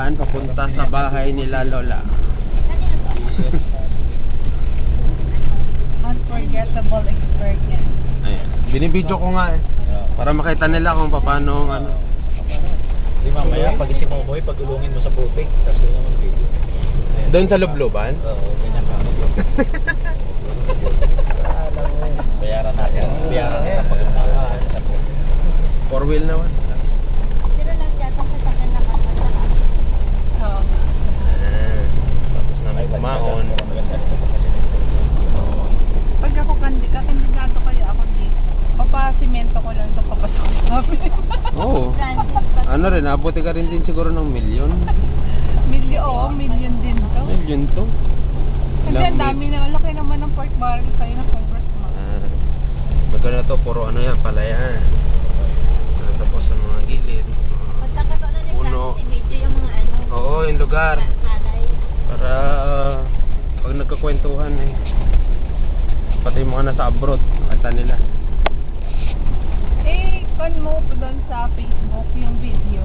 daan papunta sa bahay nila Lola. Unforgettable experience. Ayan. Binibidyo ko nga eh. Para makita nila kung paano ano. Di mamaya, pag isi mo boy, pagulungin mo sa bubig, tapos yun naman video. Doon sa lubluban? Oo, ganyan kami. Bayaran natin. Bayaran natin pag umakaan sa bubig. 4-wheel naman. Pero lang yata sa sakyan na kapatala. Oo. Tapos namin kumaon. Pag ako kandidato kaya ako dito. Papasimento ko lang ito papasok. Oo. Ano rin, abuti ka rin din siguro ng milyon. Million din to. Milyon to. Kasi ang dami na, laki naman ng pork barrel sa'yo na congressman. Baga na to, puro ano yan, palayan. Tapos sa mga gilid. Pagkakataon na Puno. i-video yung mga ano. Oo, yung lugar. Palay. Para pag nagkakwentuhan eh. Pati yung mga nasa abroad, nakita nila. Eh, kan mo doon sa Facebook yung video.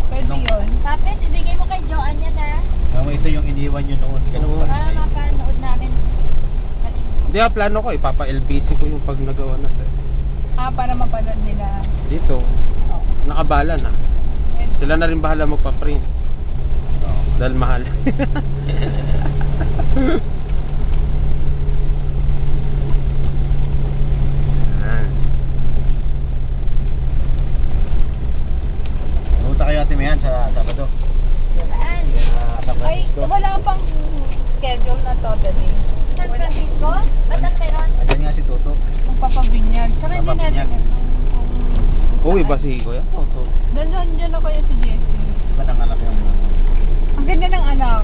Pwede yun. Tapos, ibigay mo kay Joanne yan ha. Ito yung iniwan nyo noon. Oo. Para mapanood namin. Hindi plano ko, ipapa-LBC ko yung pag nagawa na sir. Para mapanood nila. Dito, Oh. nakabala na. Sila na rin bahala magpa-print. Dahil mahal. Pumunta kayo Ate Mayan sa Sabado. Saan? Ay, wala pang schedule na totally. San Francisco? Ba't meron? Andyan nga si Toto. Magpapabinyag. Saka hindi Papabinyag. natin. Uwi ba si Kuya? Oo. Nandiyan dyan na kaya si Jessie. Mananganak yung... Ang ganda ng anak.